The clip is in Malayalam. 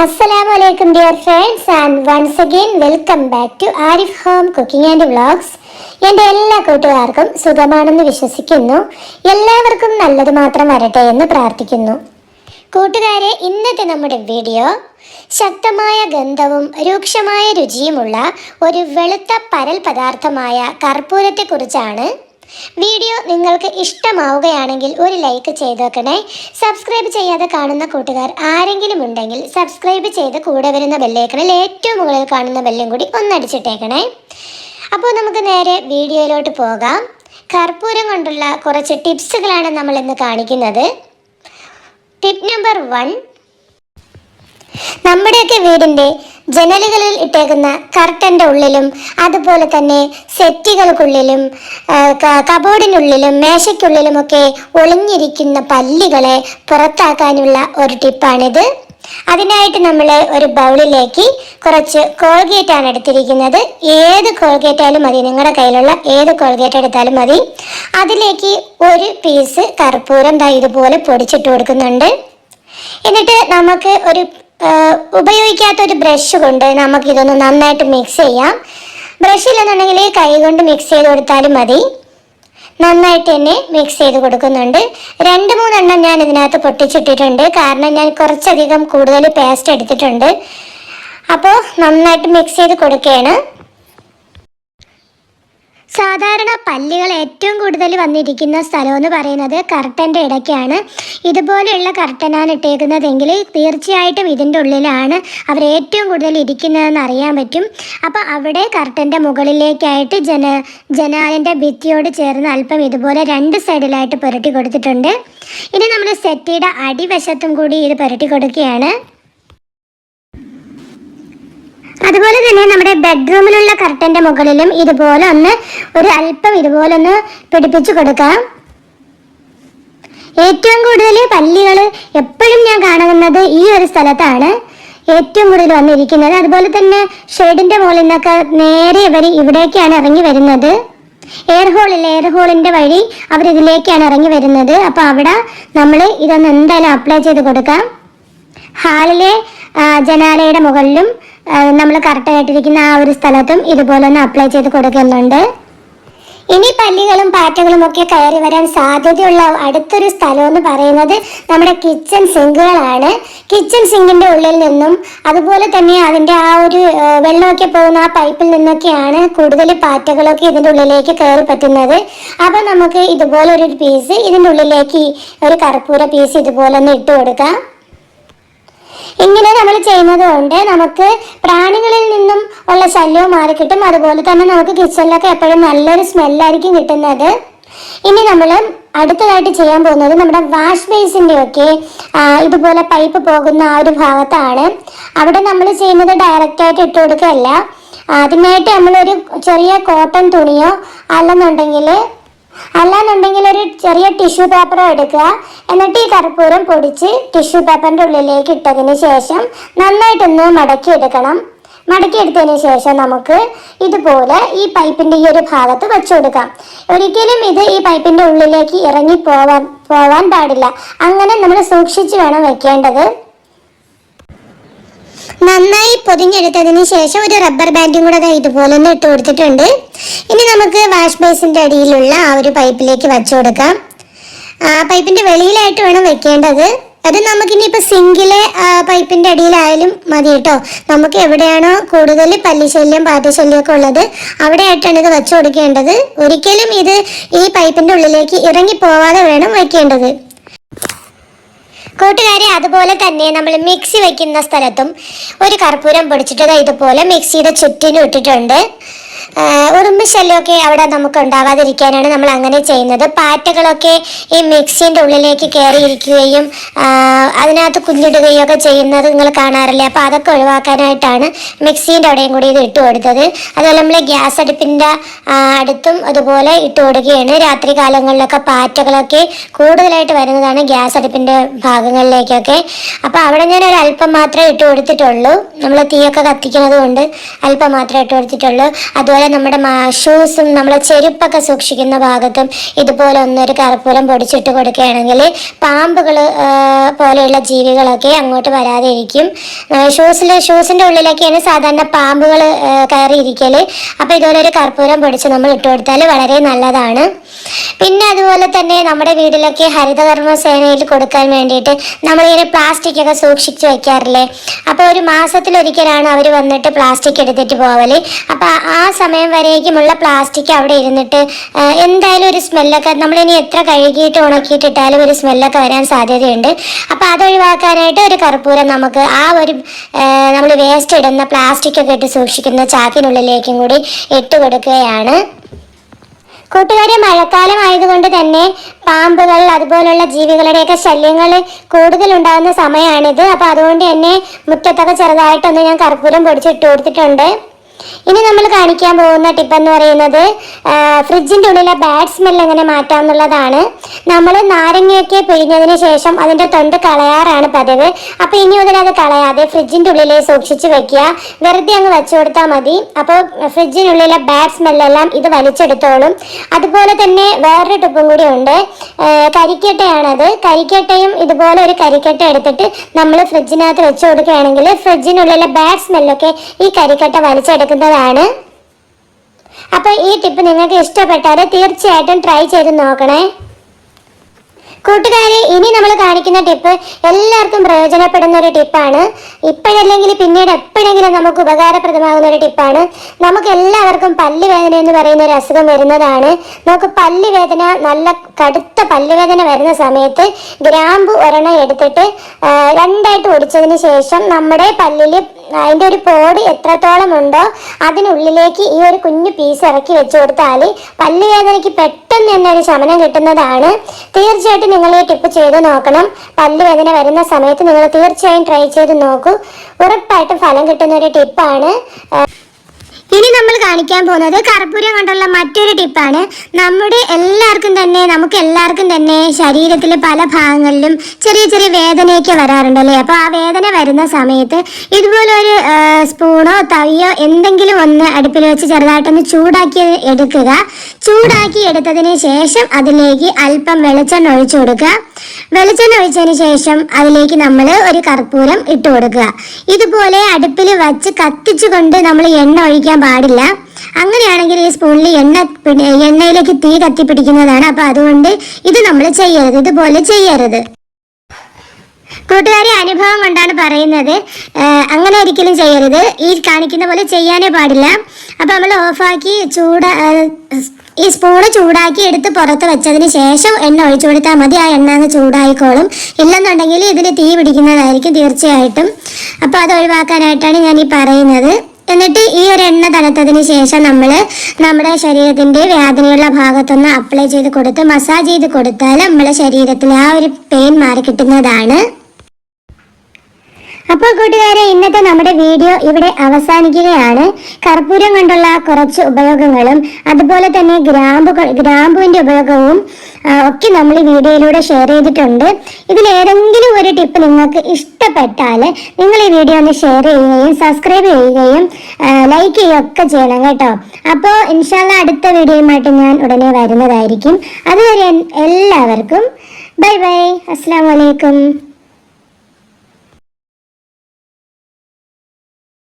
Assalamualaikum dear friends and once again welcome back to Arif Home Cooking and Vlogs. എൻ്റെ എല്ലാ കൂട്ടുകാർക്കും സുഖമാണെന്ന് വിശ്വസിക്കുന്നു. എല്ലാവർക്കും നല്ലത് മാത്രം വരട്ടെ എന്ന് പ്രാർത്ഥിക്കുന്നു. കൂട്ടുകാരെ, ഇന്നത്തെ നമ്മുടെ വീഡിയോ ശക്തമായ ഗന്ധവും രൂക്ഷമായ രുചിയുമുള്ള ഒരു വെളുത്ത പരൽ പദാർത്ഥമായ കർപ്പൂരത്തെക്കുറിച്ചാണ്. വീഡിയോ നിങ്ങൾക്ക് ഇഷ്ടമാവുകയാണെങ്കിൽ ഒരു ലൈക്ക് ചെയ്തേക്കണേ. സബ്സ്ക്രൈബ് ചെയ്യാതെ കാണുന്ന കൂട്ടുകാർ ആരെങ്കിലും ഉണ്ടെങ്കിൽ സബ്സ്ക്രൈബ് ചെയ്ത് കൂടെ വരുന്ന ബെല്ലൈക്കണിൽ ഏറ്റവും മുകളിൽ കാണുന്ന ബെല്ലും കൂടി ഒന്നടിച്ചിട്ടേക്കണേ. അപ്പോൾ നമുക്ക് നേരെ വീഡിയോയിലോട്ട് പോകാം. കർപ്പൂരം കൊണ്ടുള്ള കുറച്ച് ടിപ്സുകളാണ് നമ്മൾ ഇന്ന് കാണിക്കുന്നത്. ടിപ്പ് നമ്പർ 1, നമ്മുടെയൊക്കെ വീടിൻ്റെ ജനലുകളിൽ ഇട്ടേക്കുന്ന കർട്ടൻ്റെ ഉള്ളിലും അതുപോലെ തന്നെ സെറ്റുകൾക്കുള്ളിലും കബോർഡിനുള്ളിലും മേശയ്ക്കുള്ളിലുമൊക്കെ ഒളിഞ്ഞിരിക്കുന്ന പല്ലികളെ പുറത്താക്കാനുള്ള ഒരു ടിപ്പാണിത്. അതിനായിട്ട് നമ്മൾ ഒരു ബൗളിലേക്ക് കുറച്ച് കോൾഗേറ്റ് ആണ് എടുത്തിരിക്കുന്നത്. ഏത് കോൾഗേറ്റ് ആയാലും മതി, നിങ്ങളുടെ കയ്യിലുള്ള ഏത് കോൾഗേറ്റ് എടുത്താലും മതി. അതിലേക്ക് ഒരു പീസ് കർപ്പൂരം ഇതുപോലെ പൊടിച്ചിട്ട് കൊടുക്കുന്നുണ്ട്. എന്നിട്ട് നമുക്ക് ഒരു ഉപയോഗിക്കാത്തൊരു ബ്രഷ് കൊണ്ട് നമുക്കിതൊന്ന് നന്നായിട്ട് മിക്സ് ചെയ്യാം. ബ്രഷ് ഇല്ലെന്നുണ്ടെങ്കിൽ കൈ കൊണ്ട് മിക്സ് ചെയ്ത് കൊടുത്താലും മതി. നന്നായിട്ട് തന്നെ മിക്സ് ചെയ്ത് കൊടുക്കുന്നുണ്ട്. 2-3 എണ്ണം ഞാൻ ഇതിനകത്ത് പൊട്ടിച്ചിട്ടിട്ടുണ്ട്, കാരണം ഞാൻ കുറച്ചധികം കൂടുതൽ പേസ്റ്റ് എടുത്തിട്ടുണ്ട്. അപ്പോൾ നന്നായിട്ട് മിക്സ് ചെയ്ത് കൊടുക്കുകയാണ്. സാധാരണ പല്ലികൾ ഏറ്റവും കൂടുതൽ വന്നിരിക്കുന്ന സ്ഥലം എന്ന് പറയുന്നത് കർട്ടൻ്റെ ഇടയ്ക്കാണ്. ഇതുപോലെയുള്ള കർട്ടനാണ് ഇട്ടേക്കുന്നതെങ്കിൽ തീർച്ചയായിട്ടും ഇതിൻ്റെ ഉള്ളിലാണ് അവർ ഏറ്റവും കൂടുതൽ ഇരിക്കുന്നതെന്ന് അറിയാൻ പറ്റും. അപ്പോൾ അവിടെ കർട്ടൻ്റെ മുകളിലേക്കായിട്ട് ജനാലിൻ്റെ ഭിത്തിയോട് ചേർന്ന് അല്പം ഇതുപോലെ 2 സൈഡിലായിട്ട് പുരട്ടി കൊടുത്തിട്ടുണ്ട്. ഇനി നമ്മൾ സെറ്റിയുടെ അടിവശത്തും കൂടി ഇത് പുരട്ടി കൊടുക്കുകയാണ്. അതുപോലെ തന്നെ നമ്മുടെ ബെഡ്റൂമിലുള്ള കർട്ടൻ്റെ മുകളിലും ഇതുപോലെ ഒരു അല്പം ഇതുപോലെ പിടിപ്പിച്ചു കൊടുക്കാം. ഏറ്റവും കൂടുതൽ പല്ലികൾ എപ്പോഴും ഞാൻ കാണുന്നത് ഈ ഒരു സ്ഥലത്താണ് ഏറ്റവും കൂടുതൽ വന്നിരിക്കുന്നത്. അതുപോലെ തന്നെ ഷെയ്ഡിൻ്റെ മുകളിൽ നിന്നൊക്കെ നേരെ ഇവർ ഇവിടേക്കാണ് ഇറങ്ങി വരുന്നത്. എയർ ഹോളിൻ്റെ വഴി അവരിതിലേക്കാണ് ഇറങ്ങി വരുന്നത്. അപ്പോൾ അവിടെ നമ്മൾ ഇതൊന്ന് എന്തായാലും അപ്ലൈ ചെയ്ത് കൊടുക്കാം. ഹാളിലെ ജനാലയുടെ മുകളിലും നമ്മൾ കറക്റ്റായിട്ടിരിക്കുന്ന ആ ഒരു സ്ഥലത്തും ഇതുപോലെ ഒന്ന് അപ്ലൈ ചെയ്ത് കൊടുക്കുന്നുണ്ട്. ഇനി പല്ലികളും പാറ്റകളും ഒക്കെ കയറി വരാൻ സാധ്യതയുള്ള അടുത്തൊരു സ്ഥലം എന്ന് പറയുന്നത് നമ്മുടെ കിച്ചൺ സിങ്കുകളാണ്. കിച്ചൺ സിങ്കിൻ്റെ ഉള്ളിൽ നിന്നും അതുപോലെ തന്നെ അതിൻ്റെ ആ ഒരു വെള്ളമൊക്കെ പോകുന്ന ആ പൈപ്പിൽ നിന്നൊക്കെയാണ് കൂടുതൽ പാറ്റകളൊക്കെ ഇതിൻ്റെ ഉള്ളിലേക്ക് കയറി പറ്റുന്നത്. അപ്പോൾ നമുക്ക് ഇതുപോലെ ഒരു പീസ് ഇതിൻ്റെ ഉള്ളിലേക്ക് ഒരു കർപ്പൂര പീസ് ഇതുപോലെ ഒന്ന് ഇട്ട് കൊടുക്കാം. ഇങ്ങനെ നമ്മൾ ചെയ്യുന്നത് കൊണ്ട് നമുക്ക് പ്രാണികളിൽ നിന്നും ഉള്ള ശല്യവും മാറിക്കിട്ടും. അതുപോലെ തന്നെ നമുക്ക് കിച്ചണിലൊക്കെ എപ്പോഴും നല്ലൊരു സ്മെല്ലായിരിക്കും കിട്ടുന്നത്. ഇനി നമ്മൾ അടുത്തതായിട്ട് ചെയ്യാൻ പോകുന്നത് നമ്മുടെ വാഷ് ബേസിൻ്റെ ഒക്കെ ഇതുപോലെ പൈപ്പ് പോകുന്ന ആ ഒരു ഭാഗത്താണ്. അവിടെ നമ്മൾ ചെയ്യുന്നത് ഡയറക്റ്റായിട്ട് ഇട്ട് കൊടുക്കുകയല്ല. അതിനായിട്ട് നമ്മളൊരു ചെറിയ കോട്ടൺ തുണിയോ അല്ലെന്നുണ്ടെങ്കിൽ ഒരു ചെറിയ ടിഷ്യൂ പേപ്പറോ എടുക്കുക. എന്നിട്ട് ഈ കർപ്പൂരം പൊടിച്ച് ടിഷ്യൂ പേപ്പറിൻ്റെ ഉള്ളിലേക്ക് ഇട്ടതിന് ശേഷം നന്നായിട്ടൊന്ന് മടക്കിയെടുക്കണം. മടക്കിയെടുത്തതിന് ശേഷം നമുക്ക് ഇതുപോലെ ഈ പൈപ്പിൻ്റെ ഈ ഒരു ഭാഗത്ത് വെച്ചു കൊടുക്കാം. ഒരിക്കലും ഇത് ഈ പൈപ്പിൻ്റെ ഉള്ളിലേക്ക് ഇറങ്ങി പോവാൻ പാടില്ല. അങ്ങനെ നമ്മൾ സൂക്ഷിച്ച് വേണം വെക്കേണ്ടത്. നന്നായി പൊതിഞ്ഞെടുത്തതിന് ശേഷം ഒരു റബ്ബർ ബാൻഡും കൂടെ ഇതുപോലെ ഒന്ന് ഇട്ട് കൊടുത്തിട്ടുണ്ട്. ഇനി നമുക്ക് വാഷ് ബേസിൻ്റെ അടിയിലുള്ള ആ ഒരു പൈപ്പിലേക്ക് വെച്ചു കൊടുക്കാം. പൈപ്പിൻ്റെ വെളിയിലായിട്ട് വേണം വെക്കേണ്ടത്. അത് നമുക്കിനിയിപ്പോൾ സിങ്കിലെ പൈപ്പിൻ്റെ അടിയിലായാലും മതി കേട്ടോ. നമുക്ക് എവിടെയാണോ കൂടുതൽ പല്ലിശല്യം പാറ്റശല്യമൊക്കെ ഉള്ളത് അവിടെയായിട്ടാണ് ഇത് വെച്ചു കൊടുക്കേണ്ടത്. ഒരിക്കലും ഇത് ഈ പൈപ്പിൻ്റെ ഉള്ളിലേക്ക് ഇറങ്ങി പോവാതെ വേണം വെക്കേണ്ടത്. കൂട്ടുകാരെ, അതുപോലെ തന്നെ നമ്മൾ മിക്സി വയ്ക്കുന്ന സ്ഥലത്തും ഒരു കർപ്പൂരം പൊടിച്ചിട്ട് ഇതുപോലെ മിക്സിയുടെ ചുറ്റിനും ഇട്ടിട്ടുണ്ട്. ഉറുമ്പ് ശല്യമൊക്കെ അവിടെ നമുക്ക് ഉണ്ടാവാതിരിക്കാനാണ് നമ്മൾ അങ്ങനെ ചെയ്യുന്നത്. പാറ്റകളൊക്കെ ഈ മിക്സിൻ്റെ ഉള്ളിലേക്ക് കയറിയിരിക്കുകയും അതിനകത്ത് കുഞ്ഞിടുകയും ഒക്കെ ചെയ്യുന്നത് നിങ്ങൾ കാണാറില്ലേ. അപ്പോൾ അതൊക്കെ ഒഴിവാക്കാനായിട്ടാണ് മിക്സീൻ്റെ അവിടെയും കൂടി ഇത് ഇട്ട് കൊടുത്തത്. അതുപോലെ നമ്മൾ ഗ്യാസ് അടുപ്പിൻ്റെ അടുത്തും അതുപോലെ ഇട്ട് കൊടുക്കുകയാണ്. രാത്രി കാലങ്ങളിലൊക്കെ പാറ്റകളൊക്കെ കൂടുതലായിട്ട് വരുന്നതാണ് ഗ്യാസ് അടുപ്പിൻ്റെ ഭാഗങ്ങളിലേക്കൊക്കെ. അപ്പോൾ അവിടെ ഞാൻ ഒരു അല്പം മാത്രമേ ഇട്ട് കൊടുത്തിട്ടുള്ളൂ. നമ്മൾ തീയൊക്കെ കത്തിക്കുന്നത് കൊണ്ട് അല്പം മാത്രമേ ഇട്ട് കൊടുത്തിട്ടുള്ളൂ. അതുപോലെ അതുപോലെ നമ്മുടെ ഷൂസും നമ്മളെ ചെരുപ്പൊക്കെ സൂക്ഷിക്കുന്ന ഭാഗത്തും ഇതുപോലെ ഒന്നൊരു കർപ്പൂരം പൊടിച്ചിട്ട് കൊടുക്കുകയാണെങ്കിൽ പാമ്പുകൾ പോലെയുള്ള ജീവികളൊക്കെ അങ്ങോട്ട് വരാതെ ഇരിക്കും. ഷൂസിൻ്റെ ഉള്ളിലൊക്കെയാണ് സാധാരണ പാമ്പുകൾ കയറിയിരിക്കൽ. അപ്പോൾ ഇതുപോലെ ഒരു കർപ്പൂരം പൊടിച്ച് നമ്മൾ ഇട്ട് കൊടുത്താൽ വളരെ നല്ലതാണ്. പിന്നെ അതുപോലെ തന്നെ നമ്മുടെ വീട്ടിലൊക്കെ ഹരിതകർമ്മ സേനയിൽ കൊടുക്കാൻ വേണ്ടിയിട്ട് നമ്മളിങ്ങനെ പ്ലാസ്റ്റിക് ഒക്കെ സൂക്ഷിച്ച് വെക്കാറില്ലേ. അപ്പോൾ ഒരു മാസത്തിലൊരിക്കലാണ് അവർ വന്നിട്ട് പ്ലാസ്റ്റിക് എടുത്തിട്ട് പോവല്. അപ്പോൾ ആ സമയം വരേക്കുമുള്ള പ്ലാസ്റ്റിക് അവിടെ ഇരുന്നിട്ട് എന്തായാലും ഒരു സ്മെല്ലൊക്കെ നമ്മളിനി എത്ര കഴുകിയിട്ട് ഉണക്കിയിട്ടിട്ടാലും ഒരു സ്മെല്ലൊക്കെ വരാൻ സാധ്യതയുണ്ട്. അപ്പോൾ അതൊഴിവാക്കാനായിട്ട് ഒരു കർപ്പൂരം നമുക്ക് ആ ഒരു നമ്മൾ വേസ്റ്റ് ഇടുന്ന പ്ലാസ്റ്റിക് ഒക്കെ ഇട്ട് സൂക്ഷിക്കുന്ന ചാക്കിനുള്ളിലേക്കും കൂടി ഇട്ട് കൊടുക്കുകയാണ്. കൂട്ടുകാരെ, മഴക്കാലം ആയതുകൊണ്ട് തന്നെ പാമ്പുകൾ അതുപോലുള്ള ജീവികളുടെയൊക്കെ ശല്യങ്ങൾ കൂടുതലുണ്ടാകുന്ന സമയമാണിത്. അപ്പോൾ അതുകൊണ്ട് തന്നെ മുറ്റത്തൊക്കെ ചെറുതായിട്ടൊന്ന് ഞാൻ കർപ്പൂരം പൊടിച്ചിട്ട് കൊടുത്തിട്ടുണ്ട്. ഇനി നമ്മൾ കാണിക്കാൻ പോകുന്ന ടിപ്പ് എന്ന് പറയുന്നത് ഫ്രിഡ്ജിൻ്റെ ഉള്ളിലെ ബാഡ് സ്മെൽ എങ്ങനെ മാറ്റാം എന്നുള്ളതാണ്. നമ്മൾ നാരങ്ങയൊക്കെ പിഴിഞ്ഞതിന് ശേഷം അതിൻ്റെ തൊണ്ട് കളയാറാണ് പതിവ്. അപ്പോൾ ഇനി മുതൽ അത് കളയാതെ ഫ്രിഡ്ജിൻ്റെ ഉള്ളിൽ സൂക്ഷിച്ച് വെക്കുക. വെറുതെ അങ്ങ് വെച്ചു കൊടുത്താൽ മതി. അപ്പോൾ ഫ്രിഡ്ജിനുള്ളിലെ ബാഡ് സ്മെല്ലെല്ലാം ഇത് വലിച്ചെടുത്തോളും. അതുപോലെ തന്നെ വേറൊരു ടിപ്പും കൂടി ഉണ്ട്. കരിക്കട്ടയാണത്. കരിക്കട്ടയും ഇതുപോലെ ഒരു കരിക്കട്ട എടുത്തിട്ട് നമ്മൾ ഫ്രിഡ്ജിനകത്ത് വെച്ച് കൊടുക്കുകയാണെങ്കിൽ ഫ്രിഡ്ജിനുള്ളിലെ ബാഡ് സ്മെല്ലൊക്കെ ഈ കരിക്കട്ട വലിച്ചെടുക്കുന്നതാണ്. അപ്പോൾ ഈ ടിപ്പ് നിങ്ങൾക്ക് ഇഷ്ടപ്പെട്ടാൽ തീർച്ചയായിട്ടും ട്രൈ ചെയ്ത് നോക്കണേ. കൂട്ടുകാരെ, ഇനി നമ്മൾ കാണിക്കുന്ന ടിപ്പ് എല്ലാവർക്കും പ്രയോജനപ്പെടുന്ന ഒരു ടിപ്പാണ്. ഇപ്പോഴല്ലെങ്കിൽ പിന്നീട് എപ്പോഴെങ്കിലും നമുക്ക് ഉപകാരപ്രദമാകുന്ന ഒരു ടിപ്പാണ്. നമുക്ക് എല്ലാവർക്കും പല്ലുവേദന എന്ന് പറയുന്ന ഒരു അസുഖം വരുന്നതാണ്. നമുക്ക് പല്ലുവേദന, നല്ല കടുത്ത പല്ലുവേദന വരുന്ന സമയത്ത് ഗ്രാമ്പു ഒരെണ്ണം എടുത്തിട്ട് രണ്ടായിട്ട് ഒടിച്ചതിന് ശേഷം നമ്മുടെ പല്ലിൽ അതിൻ്റെ ഒരു പോട് എത്രത്തോളം ഉണ്ടോ അതിനുള്ളിലേക്ക് ഈ ഒരു കുഞ്ഞു പീസ് ഇറക്കി വെച്ച് കൊടുത്താൽ പല്ലുവേദനയ്ക്ക് പെട്ടെന്ന് തന്നെ ഒരു ശമനം കിട്ടുന്നതാണ്. തീർച്ചയായിട്ടും നിങ്ങൾ ഈ ടിപ്പ് ചെയ്ത് നോക്കണം. പല്ലുവേദന വരുന്ന സമയത്ത് നിങ്ങൾ തീർച്ചയായും ട്രൈ ചെയ്ത് നോക്കൂ. ഉറപ്പായിട്ടും ഫലം കിട്ടുന്ന ഒരു ടിപ്പാണ്. ഇനി നമ്മൾ കാണിക്കാൻ പോകുന്നത് കർപ്പൂരം കൊണ്ടുള്ള മറ്റൊരു ടിപ്പാണ്. നമുക്ക് എല്ലാവർക്കും തന്നെ ശരീരത്തിൽ പല ഭാഗങ്ങളിലും ചെറിയ ചെറിയ വേദനയൊക്കെ വരാറുണ്ടല്ലേ. അപ്പോൾ ആ വേദന വരുന്ന സമയത്ത് ഇതുപോലെ ഒരു സ്പൂണോ തവിയോ എന്തെങ്കിലും ഒന്ന് അടുപ്പിൽ വെച്ച് ചെറുതായിട്ടൊന്ന് ചൂടാക്കി എടുക്കുക. ചൂടാക്കി എടുത്തതിന് ശേഷം അതിലേക്ക് അല്പം വെളിച്ചെണ്ണ ഒഴിച്ചു കൊടുക്കുക. വെളിച്ചെണ്ണ ഒഴിച്ചതിന് ശേഷം അതിലേക്ക് നമ്മൾ ഒരു കർപ്പൂരം ഇട്ട് കൊടുക്കുക. ഇതുപോലെ അടുപ്പിൽ വച്ച് കത്തിച്ചുകൊണ്ട് നമ്മൾ എണ്ണ ഒഴിക്കാൻ പാടില്ല. അങ്ങനെയാണെങ്കിൽ ഈ സ്പൂണിൽ എണ്ണയിലേക്ക് തീ കത്തിപ്പിടിക്കുന്നതാണ്. അപ്പോൾ അതുകൊണ്ട് ഇത് നമ്മൾ ചെയ്യരുത്, ഇതുപോലെ ചെയ്യരുത്. കൂട്ടുകാരെ, അനുഭവം കൊണ്ടാണ് പറയുന്നത്. അങ്ങനെ ഒരിക്കലും ചെയ്യരുത്. ഈ കാണിക്കുന്ന പോലെ ചെയ്യാനേ പാടില്ല. അപ്പോൾ നമ്മൾ ഓഫാക്കി ഈ സ്പൂണ് ചൂടാക്കി എടുത്ത് പുറത്ത് വെച്ചതിന് ശേഷം എണ്ണ ഒഴിച്ചു കൊടുത്താൽ മതി. ആ എണ്ണ അങ്ങ് ചൂടായിക്കോളും. ഇല്ലെന്നുണ്ടെങ്കിൽ ഇതിൽ തീ പിടിക്കുന്നതായിരിക്കും തീർച്ചയായിട്ടും. അപ്പോൾ അത് ഒഴിവാക്കാനായിട്ടാണ് ഞാൻ ഈ പറയുന്നത്. എന്നിട്ട് ഈ ഒരു എണ്ണ തണുത്തതിന് ശേഷം നമ്മൾ നമ്മുടെ ശരീരത്തിൻ്റെ വേദനയുള്ള ഭാഗത്തൊന്ന് അപ്ലൈ ചെയ്ത് കൊടുത്ത് മസാജ് ചെയ്ത് കൊടുത്താൽ നമ്മുടെ ശരീരത്തിൽ ആ ഒരു പെയിൻ മാറി കിട്ടുന്നതാണ്. അപ്പോൾ കൂട്ടുകാരെ, ഇന്നത്തെ നമ്മുടെ വീഡിയോ ഇവിടെ അവസാനിക്കുകയാണ്. കർപ്പൂരം കൊണ്ടുള്ള കുറച്ച് ഉപയോഗങ്ങളും അതുപോലെ തന്നെ ഗ്രാമ്പുവിൻ്റെ ഉപയോഗവും ഒക്കെ നമ്മൾ ഈ വീഡിയോയിലൂടെ ഷെയർ ചെയ്തിട്ടുണ്ട്. ഇതിലേതെങ്കിലും ഒരു ടിപ്പ് നിങ്ങൾക്ക് ഇഷ്ടപ്പെട്ടാൽ നിങ്ങൾ ഈ വീഡിയോ ഒന്ന് ഷെയർ ചെയ്യുകയും സബ്സ്ക്രൈബ് ചെയ്യുകയും ലൈക്ക് ചെയ്യുകയൊക്കെ ചെയ്യണം കേട്ടോ. അപ്പോൾ ഇൻഷാല്ലാ അടുത്ത വീഡിയോയുമായിട്ട് ഞാൻ ഉടനെ വരുന്നതായിരിക്കും. അതുവരെ എല്ലാവർക്കും ബൈ ബൈ. അസ്സലാമു അലൈക്കും.